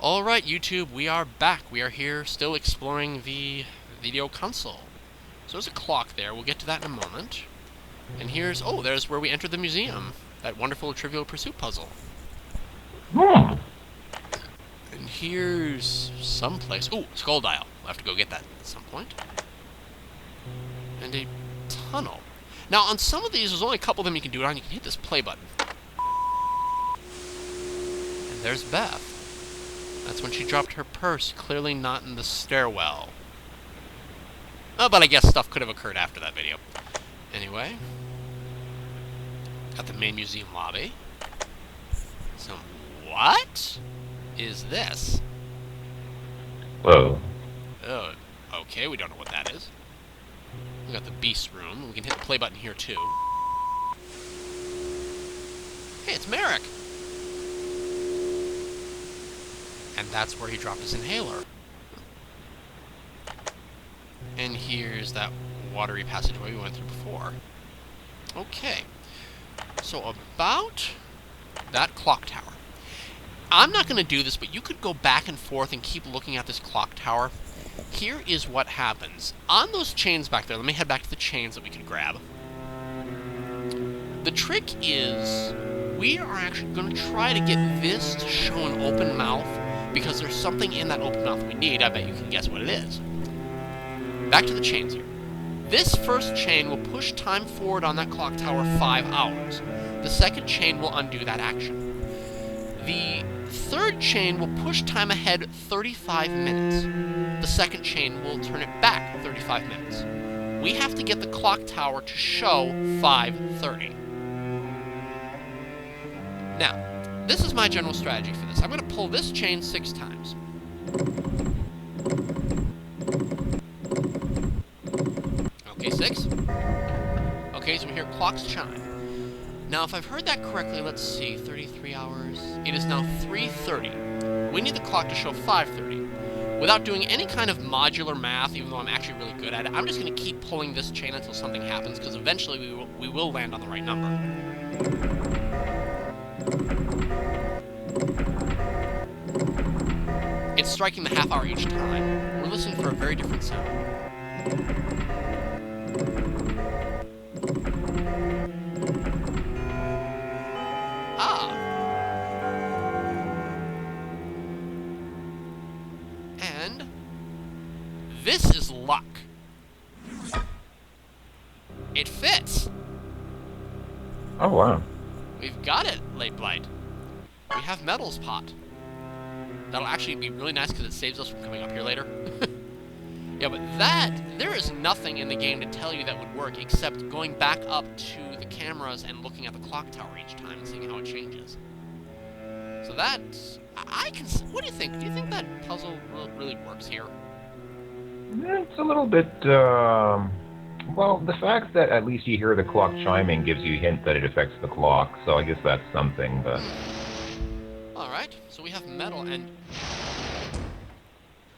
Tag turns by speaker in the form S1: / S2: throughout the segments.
S1: Alright, YouTube, we are back. We are here still exploring the video console. So there's a clock there. We'll get to that in a moment. And here's... oh, there's where we entered the museum. That wonderful Trivial Pursuit puzzle.
S2: Yeah.
S1: And here's someplace... oh, Skull Dial. We'll have to go get that at some point. And a tunnel. Now, on some of these, there's only a couple of them you can do it on. You can hit this play button. And there's Beth. That's when she dropped her purse, clearly not in the stairwell. Oh, but I guess stuff could have occurred after that video. Anyway. Got the main museum lobby. So, what is this?
S2: Whoa.
S1: Oh, okay, we don't know what that is. We got the beast room. We can hit the play button here, too. Hey, it's Merrick! And that's where he dropped his inhaler. And here's that watery passageway we went through before. Okay. So about that clock tower. I'm not going to do this, but you could go back and forth and keep looking at this clock tower. Here is what happens. On those chains back there, let me head back to the chains that we can grab. The trick is, we are actually going to try to get this to show an open mouth, because there's something in that open mouth we need. I bet you can guess what it is. Back to the chains here. This first chain will push time forward on that clock tower 5 hours. The second chain will undo that action. The third chain will push time ahead 35 minutes. The second chain will turn it back 35 minutes. We have to get the clock tower to show 5:30. Now, this is my general strategy for this. I'm going to pull this chain 6 times. Okay, 6. Okay, so we hear clocks chime. Now, if I've heard that correctly, let's see, 33 hours. It is now 3:30. We need the clock to show 5:30. Without doing any kind of modular math, even though I'm actually really good at it, I'm just going to keep pulling this chain until something happens, because eventually we will land on the right number. It's striking the half hour each time. We're listening for a very different sound. Ah. And this is luck. It fits.
S2: Oh, wow.
S1: We've got it, Late Blight. We have Metal's pot. That'll actually be really nice because it saves us from coming up here later. Yeah, but there is nothing in the game to tell you that would work except going back up to the cameras and looking at the clock tower each time and seeing how it changes. So that, what do you think? Do you think that puzzle really works here?
S2: It's a little bit, well, the fact that at least you hear the clock chiming gives you a hint that it affects the clock, so I guess that's something, but...
S1: Alright, so we have Metal and...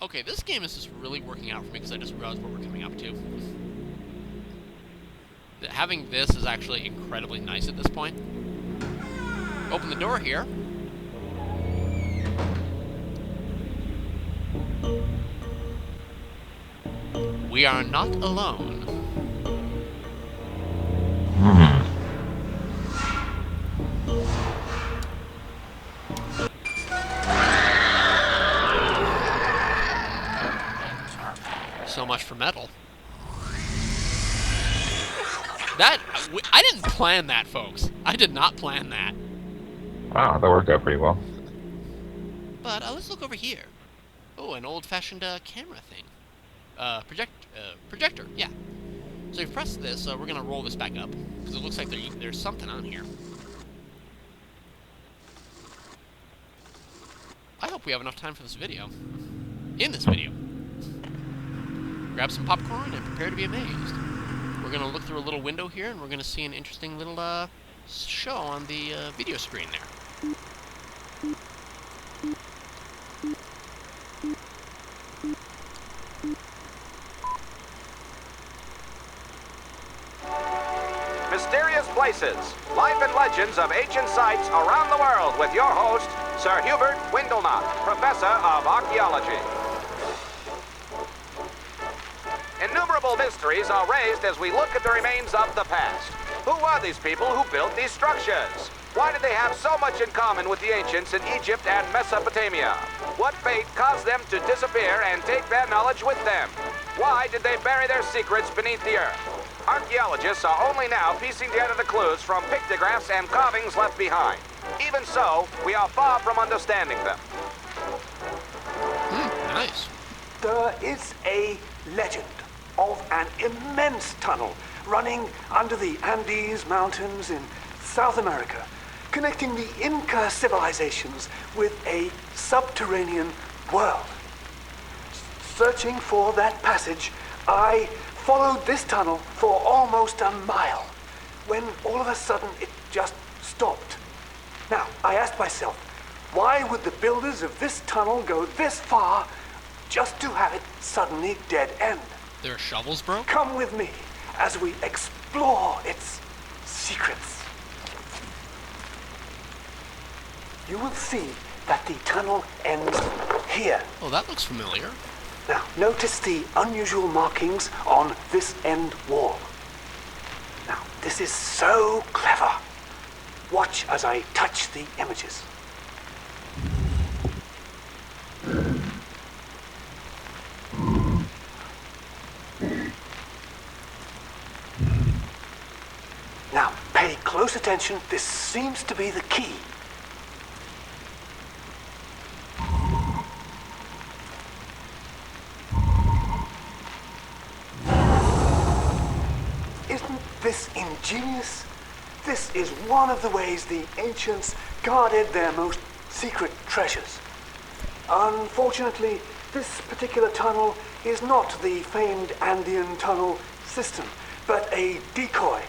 S1: okay, this game is just really working out for me because I just realized what we're coming up to. Having this is actually incredibly nice at this point. Open the door here. We are not alone. So much for Metal. I didn't plan that, folks. I did not plan that.
S2: Wow, that worked out pretty well.
S1: But let's look over here. Oh, an old-fashioned camera thing. Projector, yeah. So if you press this, we're going to roll this back up, because it looks like there's something on here. I hope we have enough time for this video. In this video. Grab some popcorn and prepare to be amazed. We're going to look through a little window here, and we're going to see an interesting little show on the video screen there.
S3: Mysterious Places, life and legends of ancient sites around the world with your host, Sir Hubert Windlenot, Professor Professor of Archaeology. Innumerable mysteries are raised as we look at the remains of the past. Who are these people who built these structures? Why did they have so much in common with the ancients in Egypt and Mesopotamia? What fate caused them to disappear and take their knowledge with them? Why did they bury their secrets beneath the earth? Archaeologists are only now piecing together the clues from pictographs and carvings left behind. Even so, we are far from understanding them.
S1: Nice.
S4: There is a legend of an immense tunnel running under the Andes Mountains in South America, connecting the Inca civilizations with a subterranean world. Searching for that passage, I followed this tunnel for almost a mile, when all of a sudden it just stopped. Now, I asked myself, why would the builders of this tunnel go this far just to have it suddenly dead end?
S1: Their shovels broke?
S4: Come with me as we explore its secrets. You will see that the tunnel ends here.
S1: Oh, that looks familiar.
S4: Now, notice the unusual markings on this end wall. Now, this is so clever. Watch as I touch the images. Now, pay close attention. This seems to be the key. Isn't this ingenious? This is one of the ways the ancients guarded their most secret treasures. Unfortunately, this particular tunnel is not the famed Andean tunnel system, but a decoy,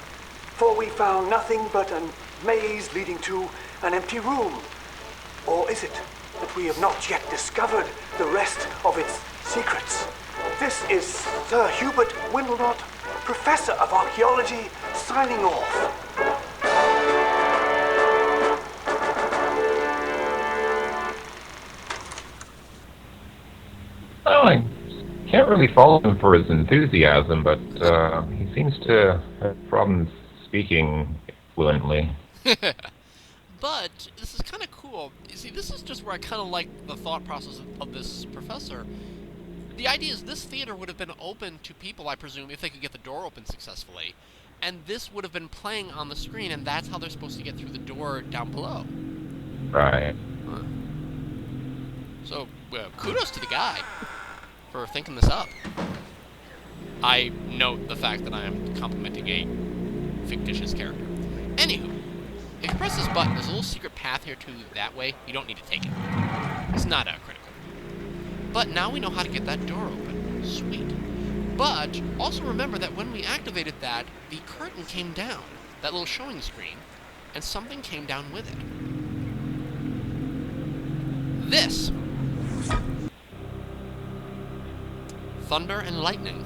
S4: for we found nothing but a maze leading to an empty room. Or is it that we have not yet discovered the rest of its secrets? This is Sir Hubert Windlenot, Professor of Archaeology, signing off.
S2: Well, I can't really fault him for his enthusiasm, but he seems to have problems speaking fluently.
S1: But this is kind of cool. You see, this is just where I kind of like the thought process of this professor. The idea is this theater would have been open to people, I presume, if they could get the door open successfully. And this would have been playing on the screen, and that's how they're supposed to get through the door down below.
S2: Right.
S1: Huh. So, kudos to the guy for thinking this up. I note the fact that I am complimenting a fictitious character. Anywho, if you press this button, there's a little secret path here to that way. You don't need to take it. It's not critical. But now we know how to get that door open. Sweet. But also remember that when we activated that, the curtain came down, that little showing screen, and something came down with it. This. Thunder and lightning.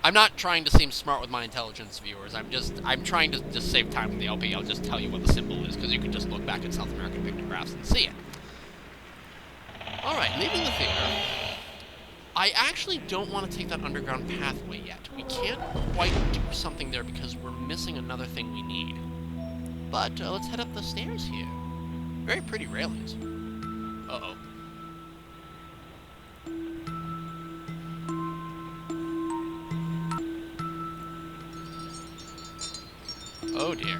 S1: I'm not trying to seem smart with my intelligence, viewers. I'm trying to just save time with the LP. I'll just tell you what the symbol is, because you can just look back at South American pictographs and see it. Alright, leaving the theater. I actually don't want to take that underground pathway yet. We can't quite do something there because we're missing another thing we need. But let's head up the stairs here. Very pretty railings. Uh-oh. Oh dear.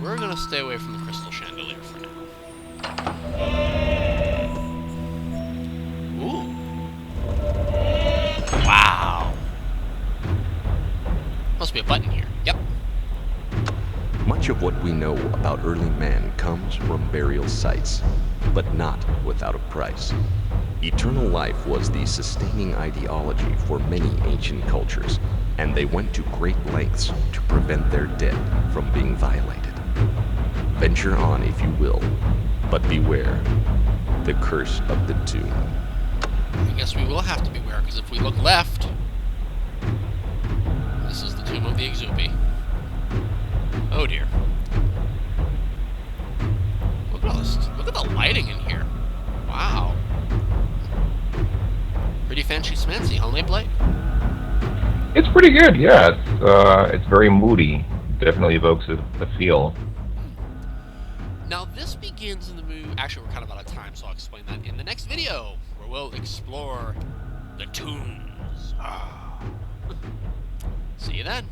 S1: We're gonna stay away from the crystal chandelier for now. Ooh. Wow. Must be a button here. Yep.
S5: Much of what we know about early man comes from burial sites, but not without a price. Eternal life was the sustaining ideology for many ancient cultures, and they went to great lengths to prevent their dead from being violated. Venture on if you will, but beware the curse of the tomb.
S1: I guess we will have to beware, because if we look left, this is the tomb of the Exupi. Oh dear. Look at all this. Look at the lighting in here. Wow. Pretty fancy smancy, huh, Blake?
S2: It's pretty good, yeah. It's very moody. Definitely evokes a feel.
S1: Now this begins in the movie. Actually, we're kind of out of time, so I'll explain that in the next video, where we'll explore the tombs. See you then.